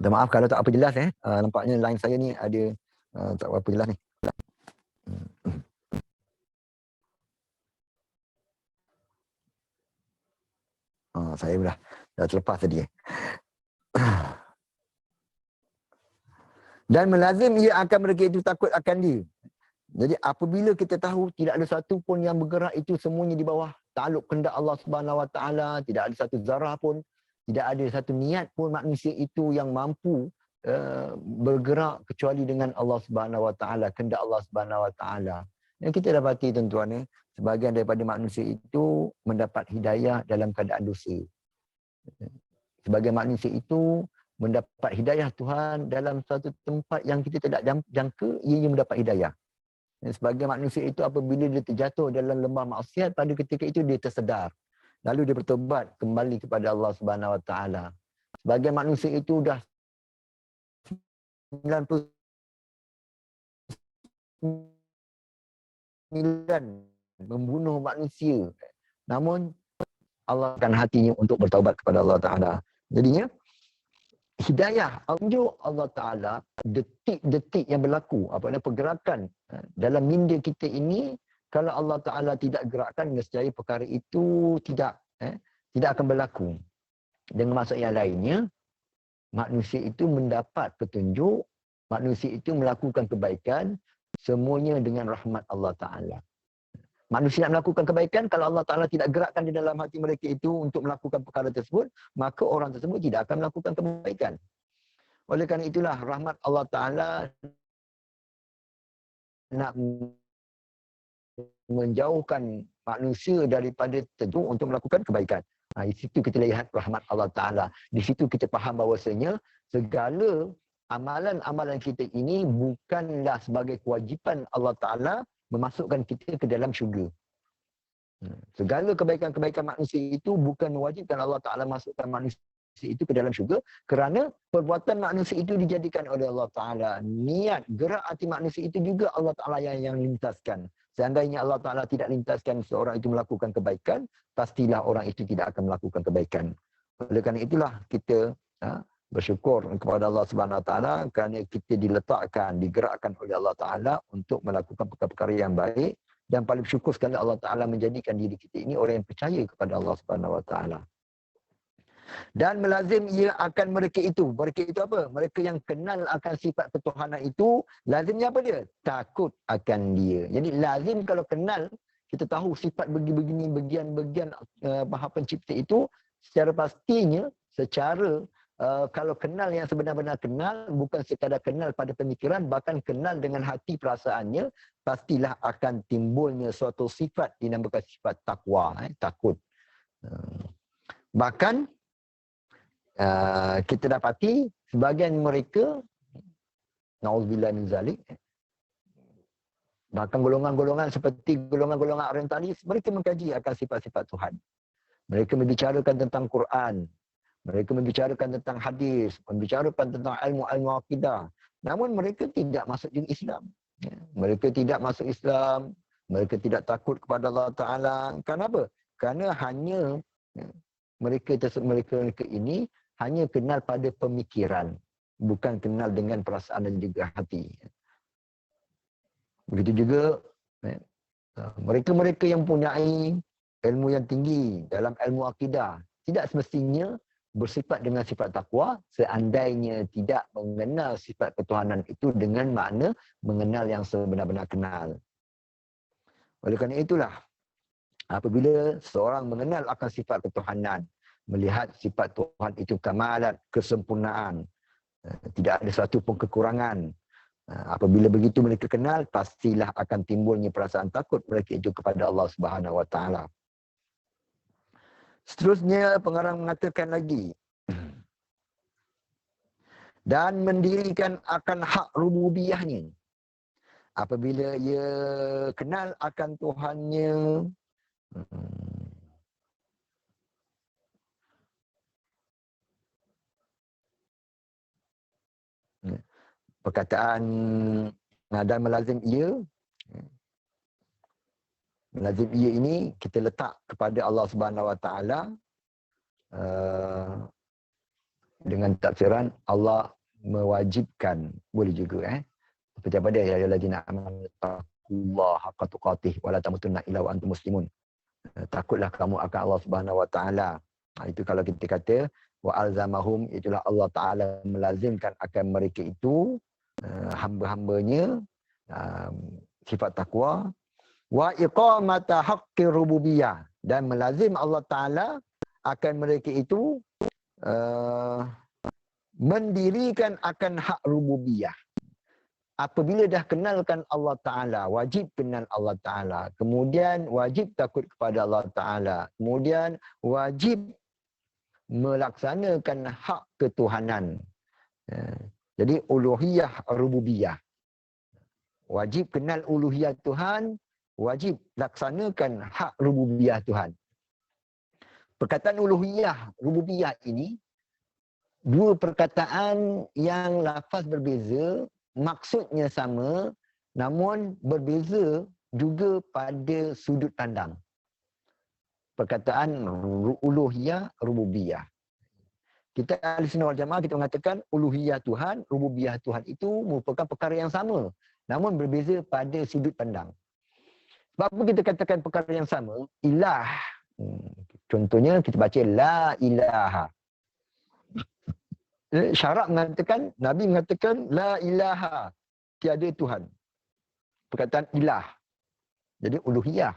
Minta maaf kalau tak apa jelas nampaknya line saya ni ada tak apa jelas ni. Saya dah terlepas tadi. Dan melazim ia akan mereka itu takut akan dia. Jadi apabila kita tahu tidak ada satu pun yang bergerak itu semuanya di bawah takluk kehendak Allah Subhanahu Wa Taala, tidak ada satu zarah pun, tidak ada satu niat pun manusia itu yang mampu bergerak kecuali dengan Allah Subhanahu Wa Taala, kehendak Allah Subhanahu Wa Taala. Yang kita dapati tuan-tuan sebahagian daripada manusia itu mendapat hidayah dalam keadaan dosa. Sebagian manusia itu mendapat hidayah Tuhan dalam satu tempat yang kita tidak jangka, ia mendapat hidayah. Sebagai manusia itu apabila dia terjatuh dalam lembah maksiat, pada ketika itu dia tersedar. Lalu dia bertobat kembali kepada Allah Subhanahu Wa Taala. Sebagai manusia itu dah 99 membunuh manusia. Namun Allah akan hatinya untuk bertaubat kepada Allah Taala. Jadinya hidayah unjuk Allah Ta'ala, detik-detik yang berlaku, pergerakan dalam minda kita ini, kalau Allah Ta'ala tidak gerakkan, nescaya perkara itu tidak akan berlaku. Dengan maksud yang lainnya, manusia itu mendapat petunjuk, manusia itu melakukan kebaikan, semuanya dengan rahmat Allah Ta'ala. Manusia nak melakukan kebaikan, kalau Allah Ta'ala tidak gerakkan di dalam hati mereka itu untuk melakukan perkara tersebut, maka orang tersebut tidak akan melakukan kebaikan. Oleh kerana itulah, rahmat Allah Ta'ala nak menjauhkan manusia daripada tentu untuk melakukan kebaikan. Di situ kita lihat rahmat Allah Ta'ala. Di situ kita faham bahawasanya segala amalan-amalan kita ini bukanlah sebagai kewajipan Allah Ta'ala memasukkan kita ke dalam syurga. Segala kebaikan-kebaikan manusia itu bukan mewajibkan Allah Ta'ala masukkan manusia itu ke dalam syurga, kerana perbuatan manusia itu dijadikan oleh Allah Ta'ala. Niat, gerak hati manusia itu juga Allah Ta'ala yang lintaskan. Seandainya Allah Ta'ala tidak lintaskan seorang itu melakukan kebaikan, pastilah orang itu tidak akan melakukan kebaikan. Oleh kerana itulah kita bersyukur kepada Allah Subhanahu Wa Taala kerana kita diletakkan, digerakkan oleh Allah Taala untuk melakukan perkara-perkara yang baik, dan paling bersyukur sekali Allah Taala menjadikan diri kita ini orang yang percaya kepada Allah Subhanahu Wa Taala. Dan melazim ia akan mereka itu apa? Mereka yang kenal akan sifat ketuhanan itu, lazimnya apa dia? Takut akan dia. Jadi lazim kalau kenal, kita tahu sifat begini bagian-bagian Maha Pencipta itu, secara pastinya, kalau kenal yang sebenar-benar kenal, bukan sekadar kenal pada pemikiran, bahkan kenal dengan hati perasaannya, pastilah akan timbulnya suatu sifat dinamakan sifat takwa, takut. Bahkan kita dapati sebahagian mereka, na'udzubillah min zalik, bahkan golongan-golongan seperti golongan-golongan orientalis, mereka mengkaji akan sifat-sifat Tuhan. Mereka membicarakan tentang Quran, mereka membicarakan tentang hadis, membicarakan tentang ilmu-ilmu akidah. Namun mereka tidak masuk juga Islam. Mereka tidak masuk Islam, mereka tidak takut kepada Allah Ta'ala. Kenapa? Kerana hanya mereka ini hanya kenal pada pemikiran, bukan kenal dengan perasaan dan juga hati. Begitu juga mereka-mereka yang mempunyai ilmu yang tinggi dalam ilmu akidah, tidak semestinya bersifat dengan sifat takwa seandainya tidak mengenal sifat ketuhanan itu dengan makna mengenal yang sebenar-benar kenal. Oleh kerana itulah, apabila seorang mengenal akan sifat ketuhanan, melihat sifat Tuhan itu kamalat, kesempurnaan, tidak ada satu pun kekurangan, apabila begitu mereka kenal, pastilah akan timbulnya perasaan takut mereka itu kepada Allah Subhanahu Wa Taala. Seterusnya pengarang mengatakan lagi, dan mendirikan akan hak rububiyahnya. Apabila ia kenal akan Tuhannya, perkataan dan melazim ia ini kita letak kepada Allah Subhanahu Wa Taala, dengan tafsiran Allah mewajibkan, boleh juga seperti apa dia, ya ayyuhallazina amanu taqullaha haqqa tuqatih wa la tamutunna illa wa antum muslimun. Takutlah kamu akan Allah Subhanahu wa taala. Itu kalau kita kata wa alzamahum, itulah Allah Taala melazimkan akan mereka itu hamba-hambanya sifat takwa, wa iqamata haqqi rububiyah, dan melazim Allah Taala akan mereka itu mendirikan akan hak rububiyah. Apabila dah kenalkan Allah Ta'ala, wajib kenal Allah Ta'ala. Kemudian wajib takut kepada Allah Ta'ala. Kemudian wajib melaksanakan hak ketuhanan. Jadi uluhiyah rububiyah. Wajib kenal uluhiyah Tuhan, wajib laksanakan hak rububiyah Tuhan. Perkataan uluhiyah rububiyah ini, dua perkataan yang lafaz berbeza, maksudnya sama, namun berbeza juga pada sudut pandang. Perkataan uluhiyah, rububiyah. Kita ahli sunnah wal jamaah, kita mengatakan uluhiyah Tuhan, rububiyah Tuhan itu merupakan perkara yang sama, namun berbeza pada sudut pandang. Sebab apa kita katakan perkara yang sama? Ilah. Contohnya kita baca la ilaha. Syarak mengatakan, Nabi mengatakan la ilaha, tiada Tuhan. Perkataan ilah. Jadi uluhiyah.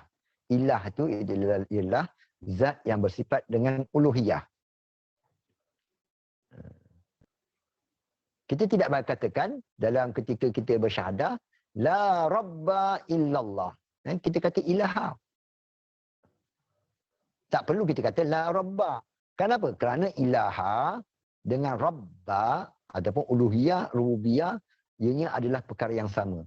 Ilah itu ialah zat yang bersifat dengan uluhiyah. Kita tidak katakan dalam ketika kita bersyahadah, la rabba illallah. Kita kata ilaha. Tak perlu kita kata la rabba. Kenapa? Kerana ilaha dengan rabba ataupun uluhiyah, rububiyah, ianya adalah perkara yang sama.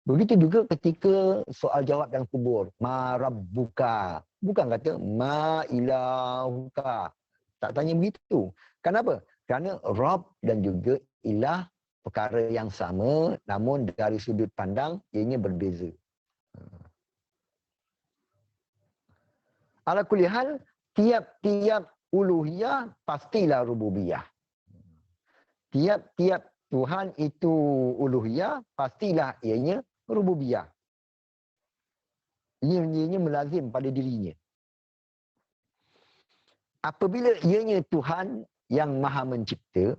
Begitu juga ketika soal jawab dalam kubur. Ma rabbuka. Bukan kata ma ilahuka. Tak tanya begitu. Kenapa? Kerana Rabb dan juga ilah perkara yang sama, namun dari sudut pandang ianya berbeza. Ala kulli hal, tiap-tiap uluhiyah pastilah rububiyah. Tiap-tiap Tuhan itu uluhiyah, pastilah ianya rububiyah. Ianya melazim pada dirinya. Apabila ianya Tuhan yang maha mencipta,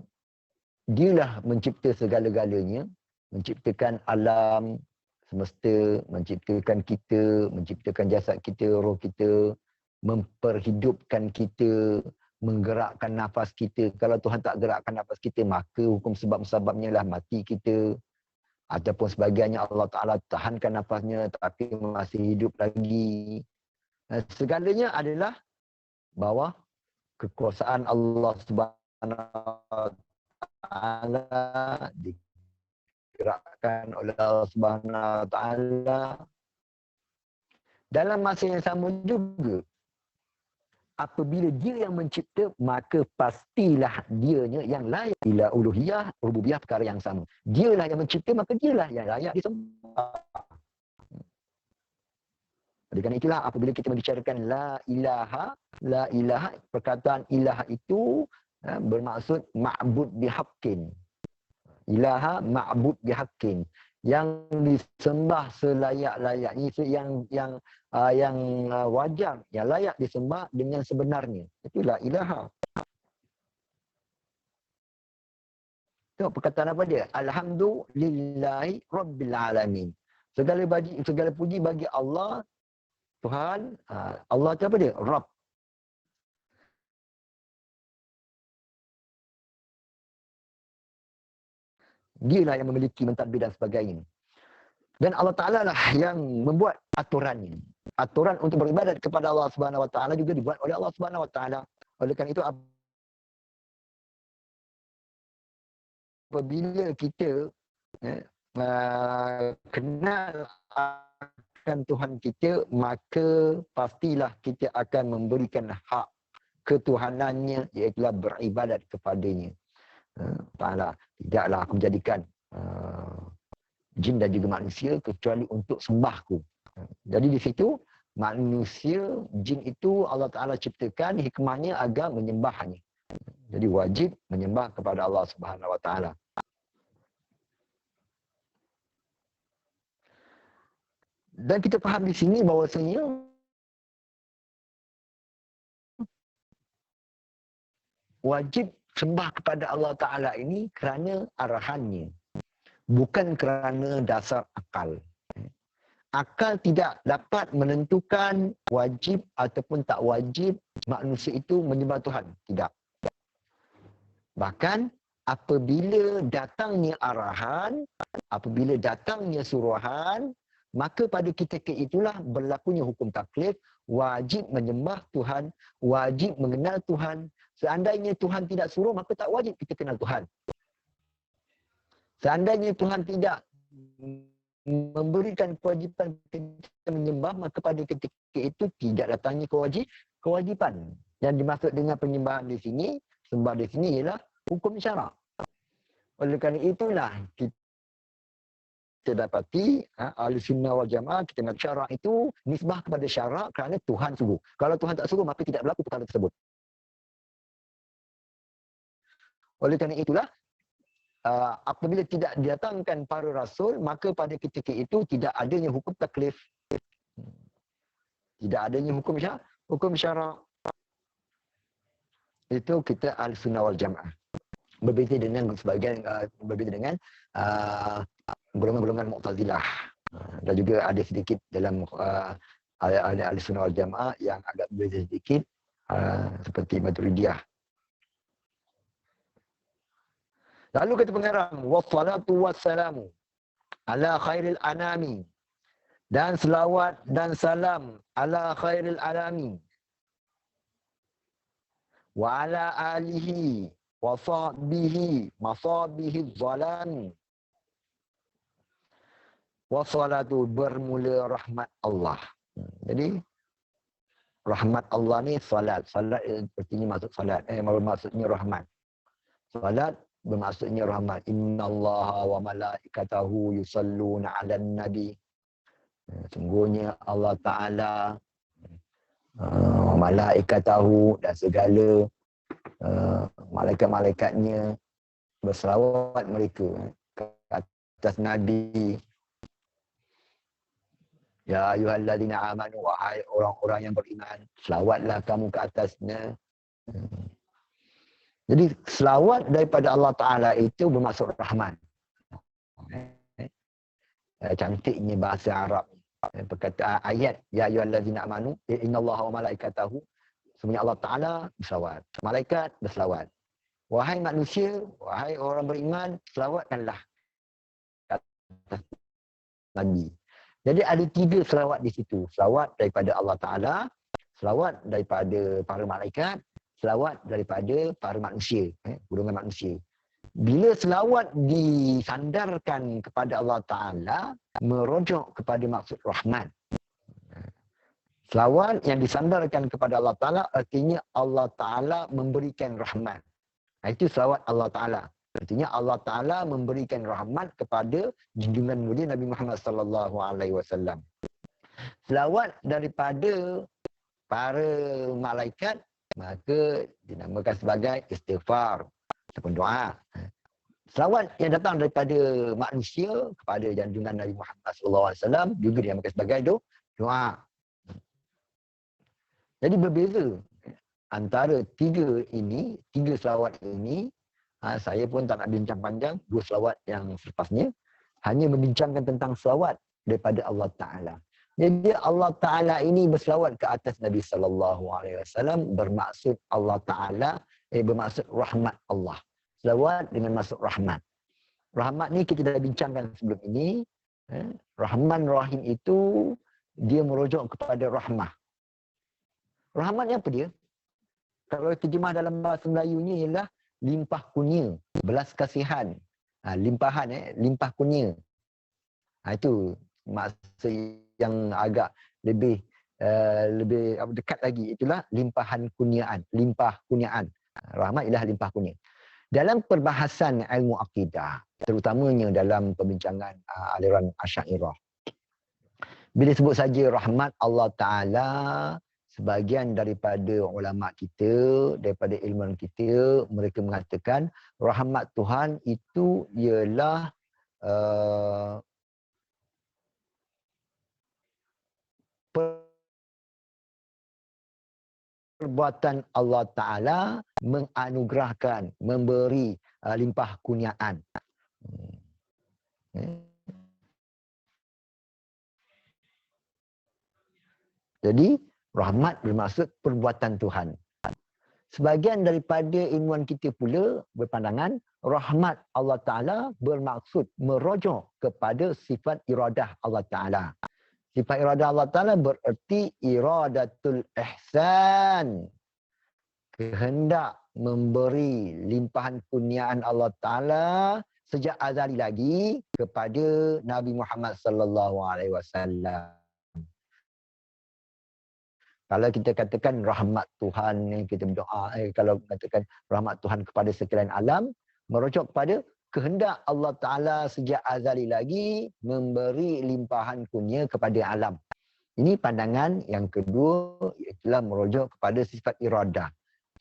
dialah mencipta segala-galanya, menciptakan alam semesta, menciptakan kita, menciptakan jasad kita, roh kita, memperhidupkan kita, menggerakkan nafas kita. Kalau Tuhan tak gerakkan nafas kita, maka hukum sebab-sebabnya lah mati kita. Ataupun sebagiannya Allah Ta'ala tahankan nafasnya tapi masih hidup lagi. Segalanya adalah bawah kekuasaan Allah Subhanahu Wa Ta'ala, digerakkan oleh Allah Subhanahu Wa Ta'ala. Dalam masa yang sama juga, apabila dia yang mencipta, maka pastilah dianya yang layak. Bila uluhiyah, rububiyah perkara yang sama. Dialah yang mencipta, maka dialah yang layak disembah. Oleh kerana itulah apabila kita membicarakan la ilaha, perkataan ilaha itu bermaksud ma'bud bihaqqin. Ilaha ma'bud bihaqqin. Yang disembah selayak-layaknya, yang wajar, yang layak disembah dengan sebenarnya. Itulah ilaha. Tengok perkataan apa dia? Alhamdulillahi Rabbil Alamin. Segala puji bagi Allah, Tuhan. Allah itu apa dia? Rabb. Dialah yang memiliki mentadbir dan sebagainya. Dan Allah Ta'ala lah yang membuat aturannya. Aturan untuk beribadat kepada Allah Subhanahu Wa Ta'ala juga dibuat oleh Allah Subhanahu Wa Ta'ala. Oleh kerana itu, apabila kita kenal akan Tuhan kita, maka pastilah kita akan memberikan hak ketuhanannya, iaitu beribadat kepadanya. Ta'ala, tidaklah aku menjadikan jin dan juga manusia kecuali untuk sembahku. Jadi di situ manusia, jin itu Allah Ta'ala ciptakan hikmahnya agar menyembahnya. Jadi wajib menyembah kepada Allah Subhanahu Wa Taala. Dan kita faham di sini bahawasanya wajib sembah kepada Allah Ta'ala ini kerana arahannya. Bukan kerana dasar akal. Akal tidak dapat menentukan wajib ataupun tak wajib manusia itu menyembah Tuhan. Tidak. Bahkan apabila datangnya arahan, apabila datangnya suruhan, maka pada ketika itulah berlakunya hukum taklif, wajib menyembah Tuhan, wajib mengenal Tuhan. Seandainya Tuhan tidak suruh, maka tak wajib kita kenal Tuhan. Seandainya Tuhan tidak memberikan kewajipan kita menyembah, maka pada ketika itu tidak datangnya kewajipan. Yang dimaksud dengan penyembahan di sini, sembah di sini ialah hukum syarak. Oleh kerana itulah kita dapati Ahlussunnah wal Jamaah, kita nak syarak itu nisbah kepada syarak kerana Tuhan suruh. Kalau Tuhan tak suruh, maka tidak berlaku perkara tersebut. Oleh kerana itulah apabila tidak didatangkan para rasul, maka pada ketika itu tidak adanya hukum taklif. Tidak adanya hukum syarak. Itu kita Ahlussunnah wal Jamaah. Berbeza dengan sebagian golongan-golongan Mu'tazilah. Dan juga ada sedikit dalam Ahlussunnah wal Jamaah yang agak berbeza sedikit seperti Maturidiyah. Lalu kata pengarang, wassalatu wassalamu ala khairil anami, dan selawat dan salam ala khairil anami wa ala alihi wa sahbihi masabihi zalami. Wassalatu bermula rahmat Allah. Jadi rahmat Allah ni salat. Salat artinya maksud salat. Maksudnya rahmat. Salat bermaksudnya rahmat. Innallaha wa malaikatahu yusalluna 'alan nabi. Sungguhnya Allah Taala, malaikatahu dan segala malaikat-malaikatnya berselawat mereka ke atas nabi. Ya ayyuhalladzina amanu, wahai orang-orang yang beriman, selawatlah kamu ke atasnya. Jadi selawat daripada Allah Ta'ala itu bermaksud rahmat. Cantiknya bahasa Arab. Perkataan ayat, ya ayyuhallazina amanu, innallaha wa malaikatahu, sebenarnya Allah Ta'ala berselawat. Malaikat berselawat. Wahai manusia, wahai orang beriman, selawatkanlah atas Nabi. Jadi ada 3 selawat di situ. Selawat daripada Allah Ta'ala, selawat daripada para malaikat, selawat daripada para manusia, golongan manusia. Bila selawat disandarkan kepada Allah Ta'ala, merujuk kepada maksud rahmat. Selawat yang disandarkan kepada Allah Ta'ala artinya Allah Ta'ala memberikan rahmat. Itu selawat Allah Ta'ala. Artinya Allah Ta'ala memberikan rahmat kepada junjungan mulia Nabi Muhammad sallallahu alaihi wasallam. Selawat daripada para malaikat maka dinamakan sebagai istighfar ataupun doa. Selawat yang datang daripada manusia kepada junjungan Nabi Muhammad sallallahu alaihi wasallam juga dinamakan sebagai doa. Jadi berbeza antara 3 selawat ini. Saya pun tak nak bincang panjang 2 selawat yang selepasnya, hanya membincangkan tentang selawat daripada Allah Ta'ala. Jadi Allah Ta'ala ini berselawat ke atas Nabi sallallahu alaihi wasallam bermaksud Allah Ta'ala, bermaksud rahmat Allah. Selawat dengan maksud rahmat. Rahmat ni kita dah bincangkan sebelum ini. Rahman Rahim itu dia merujuk kepada rahmah. Rahmat ni apa dia? Kalau terjemah dalam bahasa Melayunya ialah limpah kurnia, belas kasihan. Limpahan, limpah kurnia. Itu maksud yang agak lebih dekat lagi. Itulah limpahan kurniaan, limpah kurniaan. Rahmat ialah limpah kurnia. Dalam perbahasan ilmu akidah, terutamanya dalam perbincangan aliran Asy'ariyah, bila sebut saja rahmat Allah Ta'ala, sebahagian daripada ulama kita, daripada ilmuwan kita, mereka mengatakan rahmat Tuhan itu ialah perbuatan Allah Ta'ala menganugerahkan, memberi limpah kurniaan. Jadi, rahmat bermaksud perbuatan Tuhan. Sebahagian daripada ilmuwan kita pula berpandangan rahmat Allah Ta'ala bermaksud merujuk kepada sifat iradah Allah Ta'ala. Sifat iradah Allah Ta'ala bererti iradatul ihsan. Kehendak memberi limpahan kurniaan Allah Ta'ala sejak azali lagi kepada Nabi Muhammad sallallahu alaihi wasallam. Kalau kita katakan rahmat Tuhan, kita berdoa, kalau katakan rahmat Tuhan kepada sekalian alam, merujuk kepada kehendak Allah Ta'ala sejak azali lagi memberi limpahan kurnia kepada alam. Ini pandangan yang kedua, ialah merujuk kepada sifat iradah.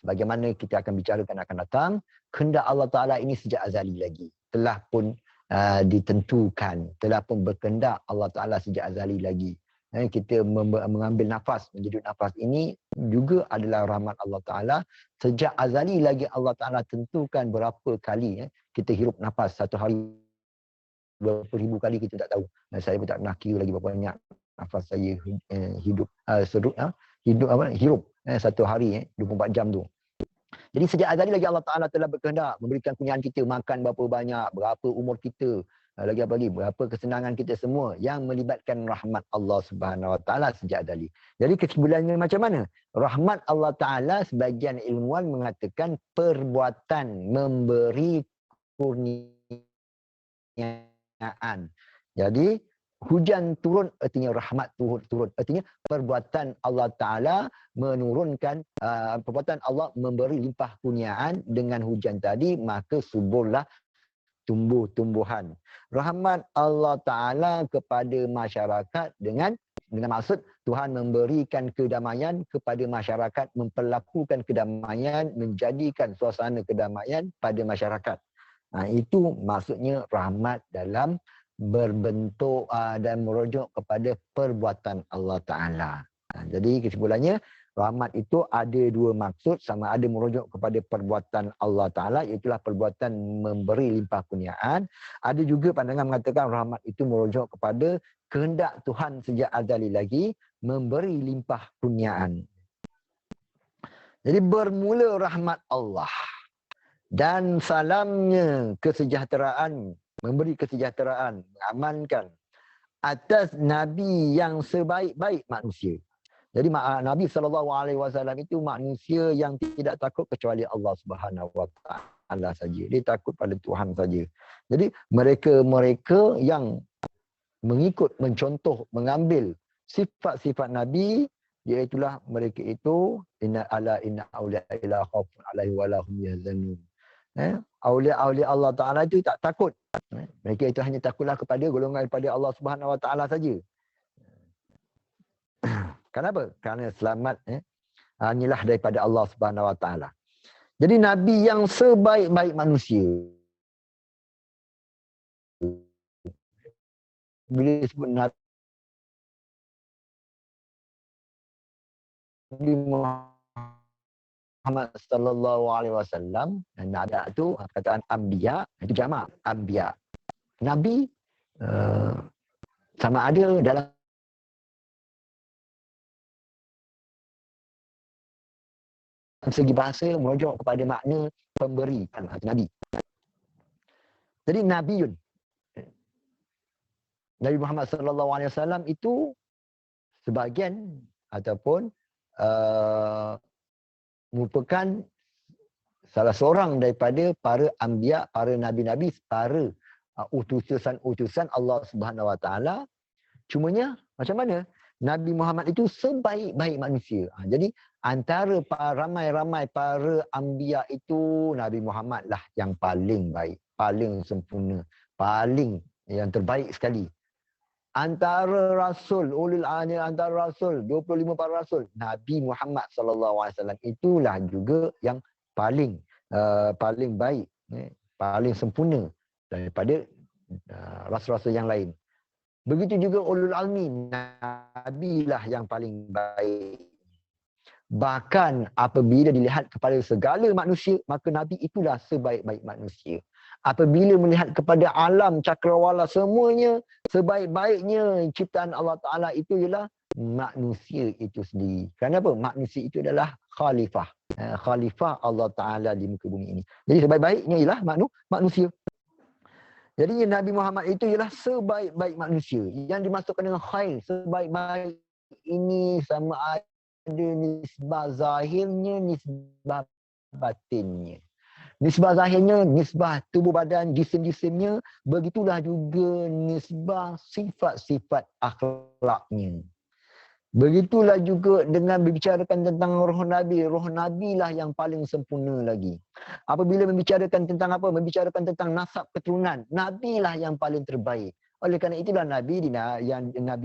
Bagaimana kita akan bicarakan akan datang, kehendak Allah Ta'ala ini sejak azali lagi. Telah pun ditentukan, telah pun berkehendak Allah Ta'ala sejak azali lagi. Kita mengambil nafas, menjadi nafas ini juga adalah rahmat Allah Ta'ala. Sejak azali lagi Allah Ta'ala tentukan berapa kali kita hirup nafas satu hari. Berapa ribu kali kita tak tahu. Saya pun tak pernah kira lagi berapa banyak nafas saya hirup satu hari 24 jam tu. Jadi sejak azali lagi Allah Ta'ala telah berkehendak memberikan kurniaan kita, makan berapa banyak, berapa umur kita, lagi apa lagi, berapa kesenangan kita semua yang melibatkan rahmat Allah Subhanahu Wa Ta'ala sejak azali. Jadi kesimpulannya macam mana? Rahmat Allah Ta'ala sebagian ilmuwan mengatakan perbuatan memberi kurniaan. Jadi hujan turun artinya rahmat turun. Artinya perbuatan Allah Ta'ala menurunkan, perbuatan Allah memberi limpah kurniaan dengan hujan tadi, maka suburlah tumbuh-tumbuhan. Rahmat Allah Ta'ala kepada masyarakat dengan maksud Tuhan memberikan kedamaian kepada masyarakat, memperlakukan kedamaian, menjadikan suasana kedamaian pada masyarakat. Itu maksudnya rahmat dalam berbentuk dan merujuk kepada perbuatan Allah Ta'ala. Jadi kesimpulannya, rahmat itu ada dua maksud, sama ada merujuk kepada perbuatan Allah Ta'ala, iaitulah perbuatan memberi limpah kurniaan. Ada juga pandangan mengatakan rahmat itu merujuk kepada kehendak Tuhan sejak azali lagi memberi limpah kurniaan. Jadi bermula rahmat Allah dan salamnya kesejahteraan, memberi kesejahteraan, mengamankan atas Nabi yang sebaik-baik manusia. Jadi Nabi SAW itu manusia yang tidak takut kecuali Allah Subhanahu Wa Ta'ala saja. Dia takut pada Tuhan saja. Jadi mereka yang mengikut, mencontoh, mengambil sifat-sifat Nabi, iaitulah mereka itu inna awliya ila khaufun alaihi wa lahum yahzanun. Aulia-aulia Allah Ta'ala itu tak takut. Mereka itu hanya takutlah kepada golongan daripada Allah Subhanahu Wa Ta'ala saja. Kenapa? Kerana selamat hanyalah daripada Allah Subhanahu Wa Ta'ala. Jadi Nabi yang sebaik-baik manusia. Bila disebut Nabi Muhammad sallallahu alaihi wasallam, Nabi itu perkataan anbiya, itu jamak anbiya. Nabi sama ada dalam segi bahasa merujuk kepada makna pemberi, Nabi. Jadi Nabiun, Nabi Muhammad sallallahu alaihi wasallam itu sebahagian ataupun merupakan salah seorang daripada para anbiya, para nabi-nabi, para utusan-utusan Allah Subhanahu Wa Ta'ala. Cumanya macam mana? Nabi Muhammad itu sebaik-baik manusia. Jadi antara ramai-ramai para anbiya itu, Nabi Muhammad lah yang paling baik, paling sempurna, paling yang terbaik sekali. antara rasul, ulul azmi antara rasul, 25 para rasul, Nabi Muhammad sallallahu alaihi wasallam itulah juga yang paling paling baik, paling sempurna daripada rasul-rasul yang lain. Begitu juga ulul azmi, Nabi lah yang paling baik. Bahkan apabila dilihat kepada segala manusia, maka Nabi itulah sebaik-baik manusia. Apabila melihat kepada alam cakrawala semuanya, sebaik-baiknya ciptaan Allah Ta'ala itu ialah manusia itu sendiri. Kenapa? Manusia itu adalah khalifah. Khalifah Allah Ta'ala di muka bumi ini. Jadi sebaik-baiknya ialah manusia. Jadi Nabi Muhammad itu ialah sebaik-baik manusia. Yang dimasukkan dengan khair, sebaik-baik ini sama ada nisbah zahirnya, nisbah batinnya. Nisbah zahirnya, nisbah tubuh badan, jisim-jisimnya. Begitulah juga nisbah sifat-sifat akhlaknya. Begitulah juga dengan membicarakan tentang roh Nabi. Roh Nabi lah yang paling sempurna lagi. Apabila membicarakan tentang apa? Membicarakan tentang nasab keturunan. Nabi lah yang paling terbaik. Oleh kerana itulah Nabi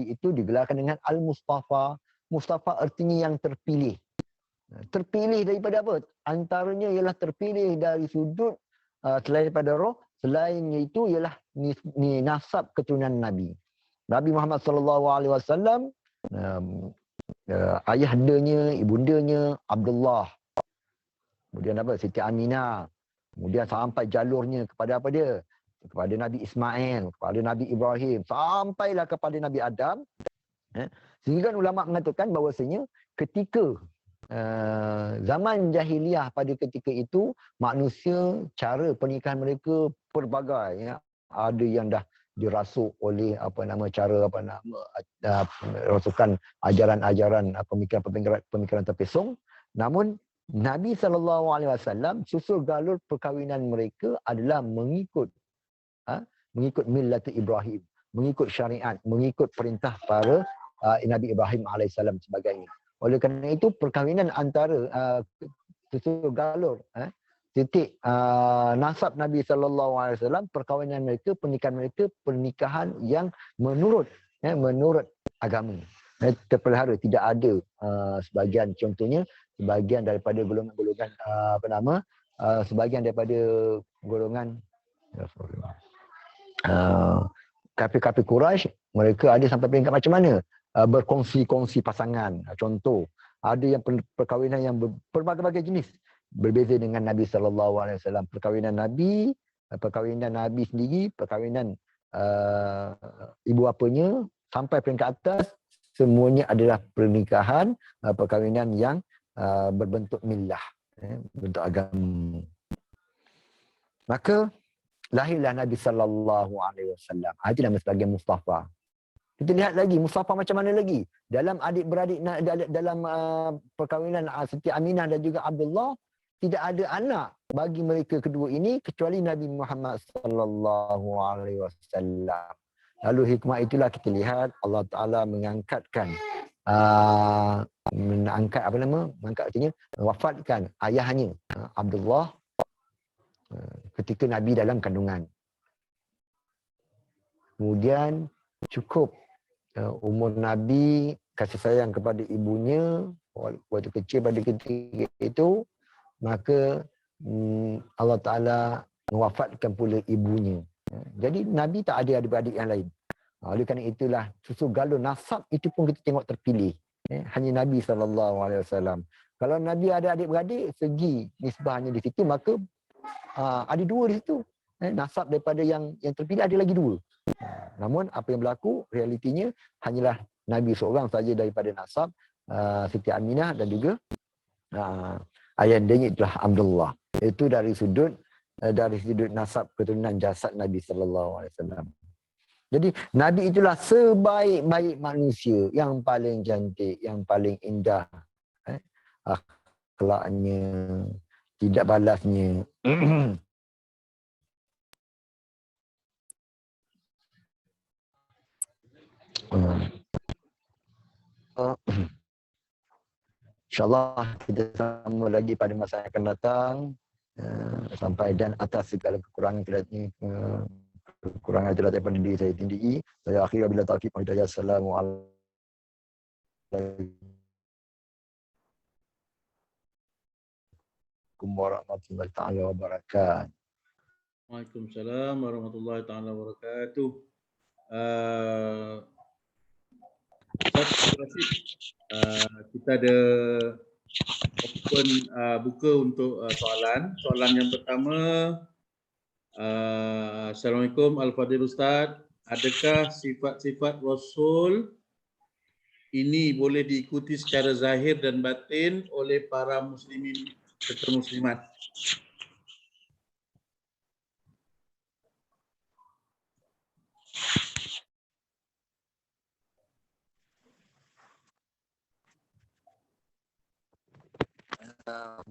itu digelarkan dengan Al-Mustafa. Mustafa artinya yang terpilih. Terpilih daripada apa? Antaranya ialah terpilih dari sudut selain daripada roh, selainnya itu ialah nasab keturunan Nabi. Nabi Muhammad SAW, ayahandanya, ibundanya Abdullah. Kemudian apa? Siti Aminah. Kemudian sampai jalurnya kepada apa dia? Kepada Nabi Ismail, kepada Nabi Ibrahim, sampailah kepada Nabi Adam. Sehingga ulama mengatakan bahawasanya ketika zaman jahiliah pada ketika itu, manusia cara pernikahan mereka pelbagai, ya. Ada yang dah dirasuk oleh rasukan ajaran-ajaran pemikiran terpesong. Namun Nabi SAW susul galur perkahwinan mereka adalah mengikut millat Ibrahim, mengikut syariat, mengikut perintah para Nabi Ibrahim alaihissalam sebagainya. Oleh kerana itu perkahwinan antara susul galur titik nasab Nabi SAW, perkahwinan mereka, pernikahan yang menurut agama. Terpelihara, tidak ada sebahagian, contohnya sebahagian daripada golongan sebahagian daripada golongan kafir-kafir Quraisy, mereka ada sampai peringkat macam mana? Berkongsi-kongsi pasangan. Contoh, ada yang perkahwinan yang berbagai-bagai jenis. Berbeza dengan Nabi SAW. Perkahwinan Nabi sendiri, perkahwinan ibu bapanya, sampai peringkat atas, semuanya adalah pernikahan, perkahwinan yang berbentuk millah, bentuk agama. Maka lahirlah Nabi SAW. Itu nama sebagai Mustafa. Kita lihat lagi Mustafa macam mana lagi. Dalam adik-beradik, dalam perkahwinan Siti Aminah dan juga Abdullah, tidak ada anak bagi mereka kedua ini kecuali Nabi Muhammad SAW. Lalu hikmah itulah kita lihat Allah Ta'ala mengangkatkan wafatkan ayahnya Abdullah ketika Nabi dalam kandungan. Kemudian cukup umur Nabi kasih sayang kepada ibunya waktu kecil pada ketika itu, maka Allah Ta'ala mewafatkan pula ibunya. Jadi Nabi tak ada adik-adik yang lain. Oleh kerana itulah susul galur nasab itu pun kita tengok terpilih. Hanya Nabi SAW. Kalau Nabi ada adik-beradik, segi nisbahnya di situ, maka ada dua di situ. Nasab daripada yang terpilih ada lagi dua. Namun apa yang berlaku, realitinya hanyalah Nabi seorang saja daripada nasab Siti Aminah dan juga ayahnya itulah Abdullah. Itu dari sudut nasab keturunan jasad Nabi SAW. Jadi Nabi itulah sebaik-baik manusia, yang paling cantik, yang paling indah akhlaknya, tidak balasnya. InsyaAllah kita sambung lagi pada masa yang akan datang, sampai dan atas segala kekurangan Kekurangan itulah daripada diri saya sendiri. Saya akhirnya bila taufiq wa hidayah. Assalamualaikum warahmatullahi taala wabarakatuh. Waalaikumsalam warahmatullahi taala wabarakatuh. Ustaz Rashid, kita ada open buka untuk soalan. Soalan yang pertama, Assalamualaikum Al-Fadhil Ustaz, adakah sifat-sifat Rasul ini boleh diikuti secara zahir dan batin oleh para muslimin serta muslimat?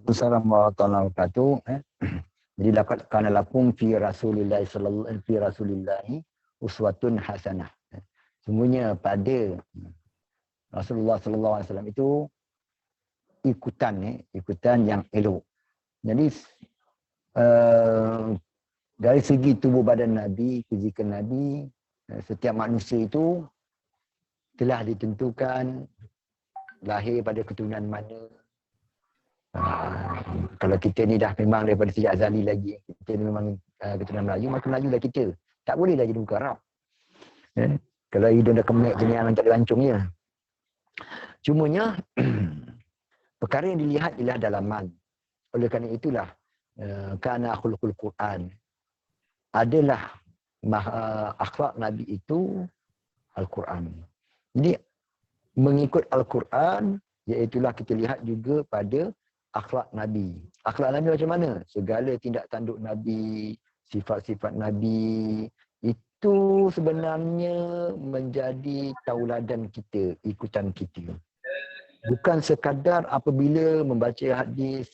Assalamualaikum warahmatullahi wabarakatuh. Jadi kana lakum fi Rasulillah uswatun hasanah. Semuanya pada Rasulullah sallallahu alaihi wasallam itu ikutan yang elok. Jadi dari segi tubuh badan Nabi, fizikan Nabi, setiap manusia itu telah ditentukan lahir pada keturunan mana. Kalau kita ni dah memang daripada sejak azali lagi, kita ni memang keturunan Melayu, maka Melayu lah kita. Tak boleh lah jadi muka Arab. Kalau hidung dah kemek jenis yang tak lancung je. Cumanya, perkara yang dilihat ialah dalaman. Oleh kerana itulah, kana khuluqul Quran. Adalah akhlak Nabi itu Al-Quran. Jadi, mengikut Al-Quran, iaitulah kita lihat juga pada akhlak Nabi. Akhlak Nabi macam mana? Segala tindak tanduk Nabi, sifat-sifat Nabi, itu sebenarnya menjadi tauladan kita, ikutan kita. Bukan sekadar apabila membaca hadis,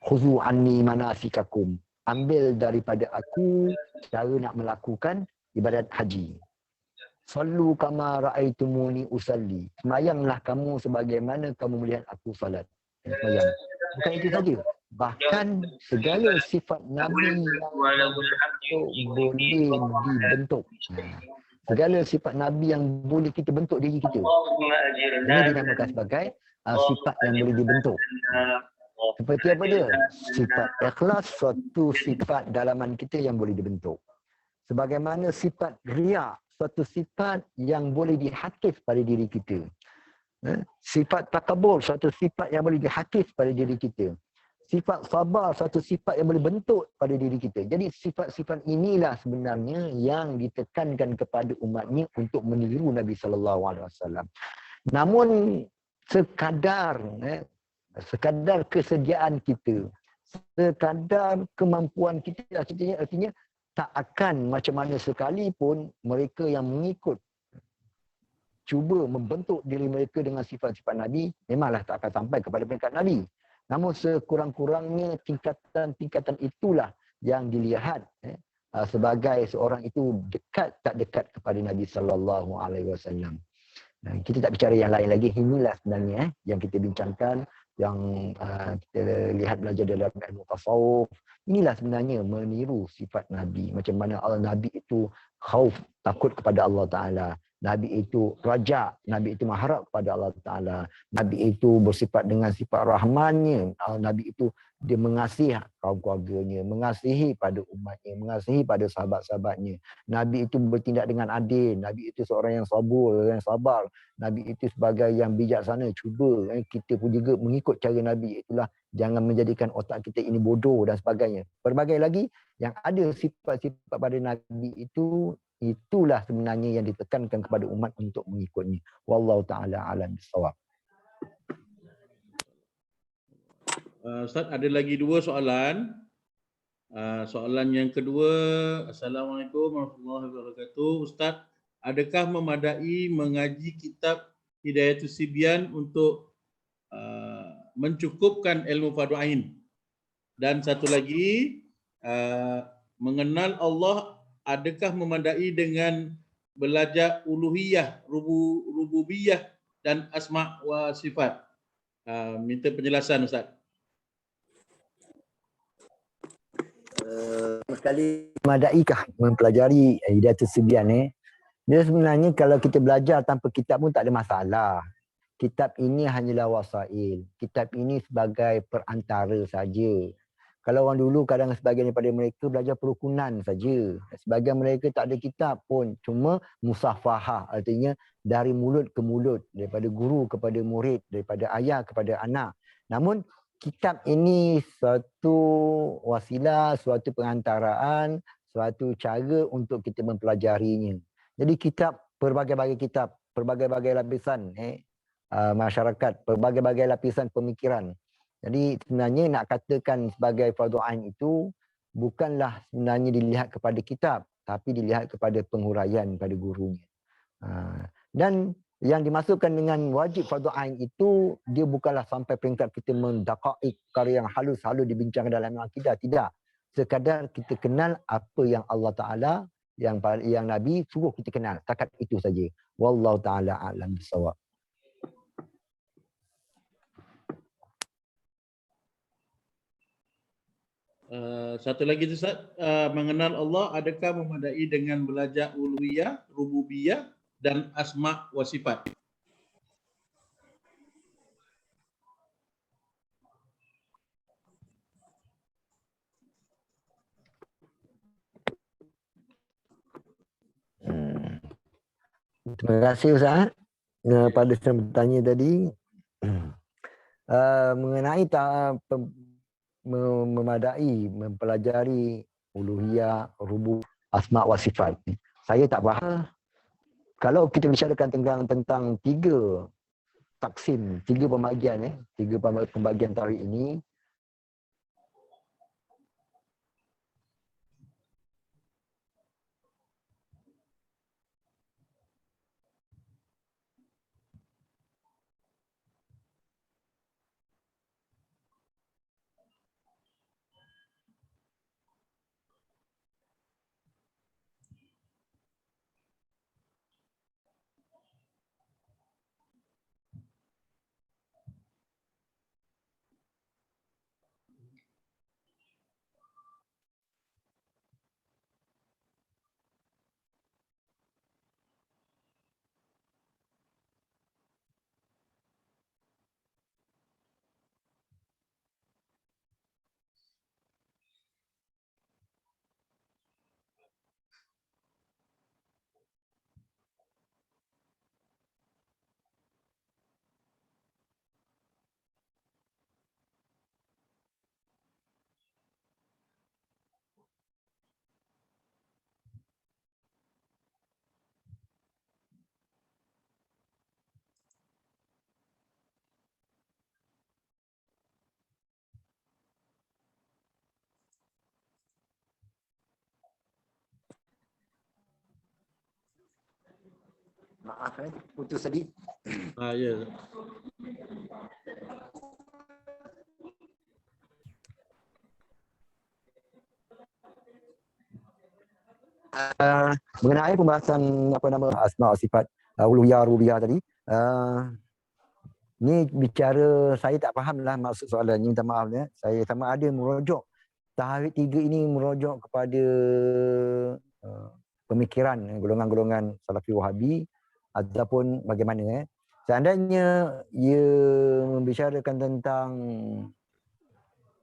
khuzu anni manasikakum. Ambil daripada aku cara nak melakukan ibadat haji. Sallu kama ra'aitumuni usalli. Semayanglah kamu sebagaimana kamu melihat aku salat. Semayang. Bukan itu saja. Bahkan segala sifat Nabi yang boleh dibentuk. Segala sifat Nabi yang boleh kita bentuk diri kita. Ini dinamakan sebagai sifat yang boleh dibentuk. Seperti apa dia? Sifat ikhlas, suatu sifat dalaman kita yang boleh dibentuk. Sebagaimana sifat riya, suatu sifat yang boleh dihakis pada diri kita. Sifat takabur, suatu sifat yang boleh dihakis pada diri kita. Sifat sabar, suatu sifat yang boleh bentuk pada diri kita. Jadi sifat-sifat inilah sebenarnya yang ditekankan kepada umatnya untuk meniru Nabi SAW. Namun sekadar kesediaan kita, sekadar kemampuan kita, artinya tak akan macam mana sekalipun mereka yang mengikut cuba membentuk diri mereka dengan sifat-sifat Nabi, memanglah tak akan sampai kepada peringkat Nabi. Namun sekurang-kurangnya tingkatan itulah yang dilihat sebagai seorang itu dekat tak dekat kepada Nabi sallallahu alaihi wasallam. Kita tak bicara yang lain lagi, inilah sebenarnya yang kita bincangkan, yang kita lihat belajar dalam ilmu tasawuf. Inilah sebenarnya meniru sifat Nabi. Macam mana Nabi itu khauf, takut kepada Allah Ta'ala. Nabi itu raja, Nabi itu mengharap kepada Allah Ta'ala. Nabi itu bersifat dengan sifat rahmannya. Nabi itu dia mengasihi kaum keluarganya, mengasihi pada umatnya, mengasihi pada sahabat-sahabatnya. Nabi itu bertindak dengan adil. Nabi itu seorang yang sabur, yang sabar. Nabi itu sebagai yang bijaksana. Cuba kita pun juga mengikut cara Nabi. Itulah, jangan menjadikan otak kita ini bodoh dan sebagainya. Berbagai lagi yang ada sifat-sifat pada Nabi itu, itulah sebenarnya yang ditekankan kepada umat untuk mengikutnya. Wallahu ta'ala alam bisawab. Ustaz, ada lagi dua soalan. Soalan yang kedua, Assalamualaikum warahmatullahi wabarakatuh. Ustaz, adakah memadai mengaji kitab Hidayatus Sibyan untuk mencukupkan ilmu fardu ain? Dan satu lagi, mengenal Allah, adakah memadai dengan belajar uluhiyah, rububiyah dan asma wa sifat? Minta penjelasan Ustaz. sekali memadaikah mempelajari Hidayatus Subyan Dia sebenarnya kalau kita belajar tanpa kitab pun tak ada masalah. Kitab ini hanyalah wasail. Kitab ini sebagai perantara saja. Kalau orang dulu kadang sebagian daripada mereka belajar perukunan saja. Sebagian mereka tak ada kitab pun. Cuma musafahah. Artinya dari mulut ke mulut. Daripada guru kepada murid. Daripada ayah kepada anak. Namun kitab ini suatu wasilah, suatu pengantaraan, suatu cara untuk kita mempelajarinya. Jadi kitab, berbagai-bagai kitab, berbagai-bagai lapisan masyarakat, berbagai-bagai lapisan pemikiran. Jadi sebenarnya nak katakan sebagai fardu ain itu bukanlah sebenarnya dilihat kepada kitab, tapi dilihat kepada penghuraian pada gurunya. Dan yang dimasukkan dengan wajib fardu ain itu dia bukanlah sampai peringkat kita mendaqaiq perkara yang halus-halus dibincangkan dalam akidah, tidak. Sekadar kita kenal apa yang Allah Taala yang Nabi suruh kita kenal, takat itu saja. Wallahu taala a'lam bissawab. Satu lagi Ustaz, mengenal Allah adakah memadai dengan belajar uluhiyah, rububiyah dan asma wa sifat? Terima kasih Ustaz pada bertanya tadi. Mengenai memadai, mempelajari uluhiyah, rubub, asma wa sifat. Saya tak faham. Kalau kita bicarakan tentang tiga taksim, tiga pembagian tiga pembagian tauhid ini, maaf putus tadi. Ya. Mengenai pembahasan asma wa sifat uluhiyah rububiyah tadi, ni bicara saya tak faham lah maksud soalannya, minta maaf saya sama ada merujuk tauhid tiga ini merujuk kepada pemikiran golongan-golongan Salafi Wahabi ataupun bagaimana seandainya ia membicarakan tentang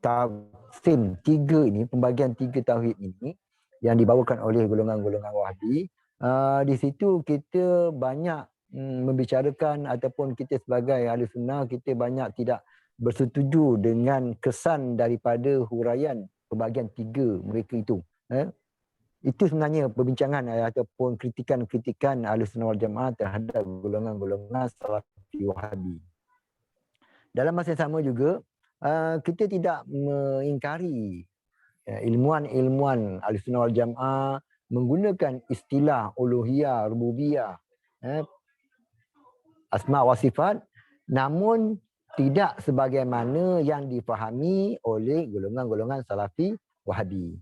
taksim tiga ini, pembagian tiga tauhid ini yang dibawakan oleh golongan-golongan Wahabi, di situ kita banyak membicarakan ataupun kita sebagai ahli sunnah kita banyak tidak bersetuju dengan kesan daripada huraian pembagian tiga mereka itu. Itu sebenarnya perbincangan ataupun kritikan-kritikan ahli sunnah wal jamaah terhadap golongan-golongan Salafi Wahabi. Dalam masa yang sama juga kita tidak mengingkari ilmuwan-ilmuwan ahli sunnah wal jamaah menggunakan istilah uluhiyah, rububiyah, asma wa sifat, namun tidak sebagaimana yang difahami oleh golongan-golongan Salafi Wahabi.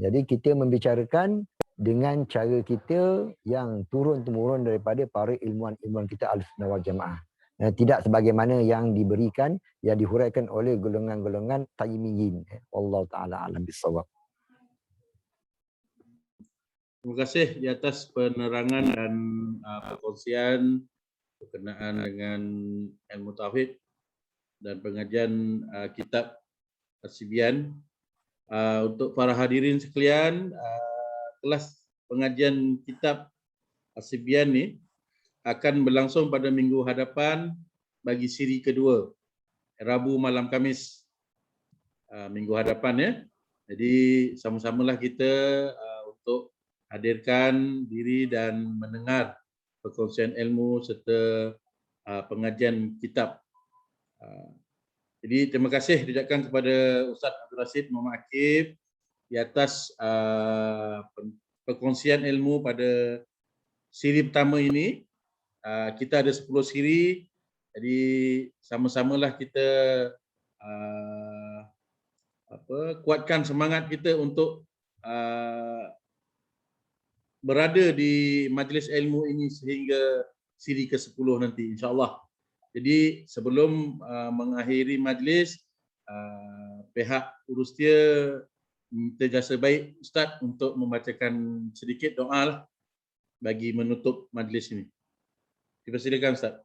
Jadi kita membicarakan dengan cara kita yang turun-temurun daripada para ilmuwan-ilmuwan kita Ahlussunnah wal Jamaah. Tidak sebagaimana yang diberikan, yang dihuraikan oleh golongan-golongan Taimiyyin. Wallahu taala alam bisawab. Terima kasih di atas penerangan dan perkongsian berkenaan dengan ilmu tauhid dan pengajian kitab As-Sibyan. Untuk para hadirin sekalian, kelas pengajian kitab As-Sibyan ni akan berlangsung pada minggu hadapan bagi siri kedua, Rabu malam Khamis minggu hadapan ya. Jadi sama-samalah kita untuk hadirkan diri dan mendengar perkongsian ilmu serta pengajian kitab. Jadi terima kasih diucapkan kepada Ustaz Abdul Rashid Muhammad Akif di atas perkongsian ilmu pada siri pertama ini. Kita ada 10 siri, jadi sama-samalah kita kuatkan semangat kita untuk berada di majlis ilmu ini sehingga siri ke-10 nanti insya-Allah. Jadi sebelum mengakhiri majlis, pihak Urustia minta jasa baik Ustaz untuk membacakan sedikit doa lah bagi menutup majlis ini. Dipersilakan Ustaz.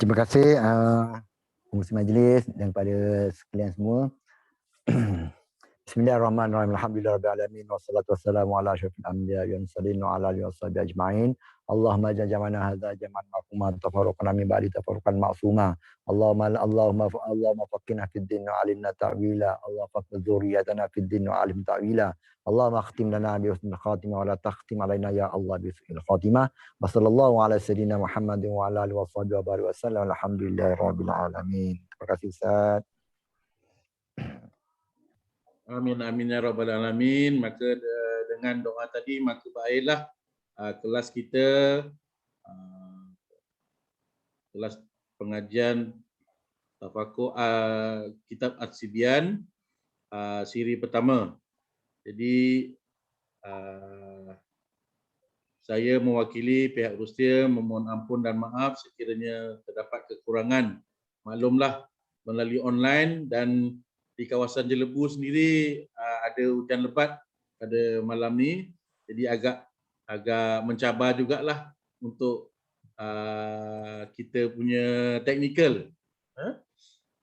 Terima kasih pengurusi majlis dan kepada sekalian semua. Bismillahirrahmanirrahim. Alhamdulillahirabbil alamin wassalatu wassalamu ala asyrafil anbiya'i wal mursalin wa ala alihi washabihi ajma'in. Allahumma jama'na hadza jam'an marhuma tafarraqna min ba'di tafarruqan ma'suma. Allahumma faqihna fid din wa 'allimna ta'wila. Allah faqih dzurriyyatana fid din wa 'allim ta'wila. Allahumma khtim lana bi husnil khatimah wa la takhtim alaina ya Allah bi su'il khatimah. Wa sallallahu ala sayyidina Muhammadin wa ala alihi washabihi wa barik wasallam. Alhamdulillahirabbil alamin. Terima kasih Ustaz. Amin amin ya rabbal alamin. Maka dengan doa tadi maka baiklah kelas kita, kelas pengajian tafakur kitab As-Sibyan siri pertama. Jadi saya mewakili pihak Urustia memohon ampun dan maaf sekiranya terdapat kekurangan. Maklumlah melalui online dan di kawasan Jelebu sendiri ada hujan lebat pada malam ni, jadi agak mencabar jugalah untuk kita punya teknikal.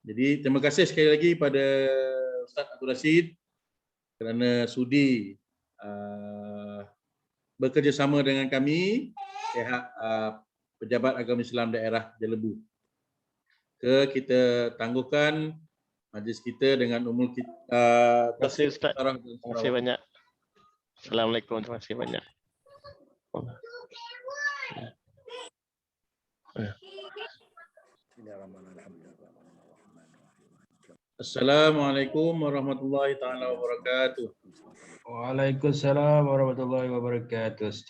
Jadi terima kasih sekali lagi pada Ustaz Abdul Rashid kerana sudi bekerjasama dengan kami pihak Pejabat Agama Islam Daerah Jelebu. Kita tangguhkan majlis kita dengan umul kita. Terima kasih Ustaz. Terima kasih banyak. Assalamualaikum. Terima kasih banyak. Assalamualaikum warahmatullahi taala wabarakatuh. Waalaikumsalam warahmatullahi wabarakatuh.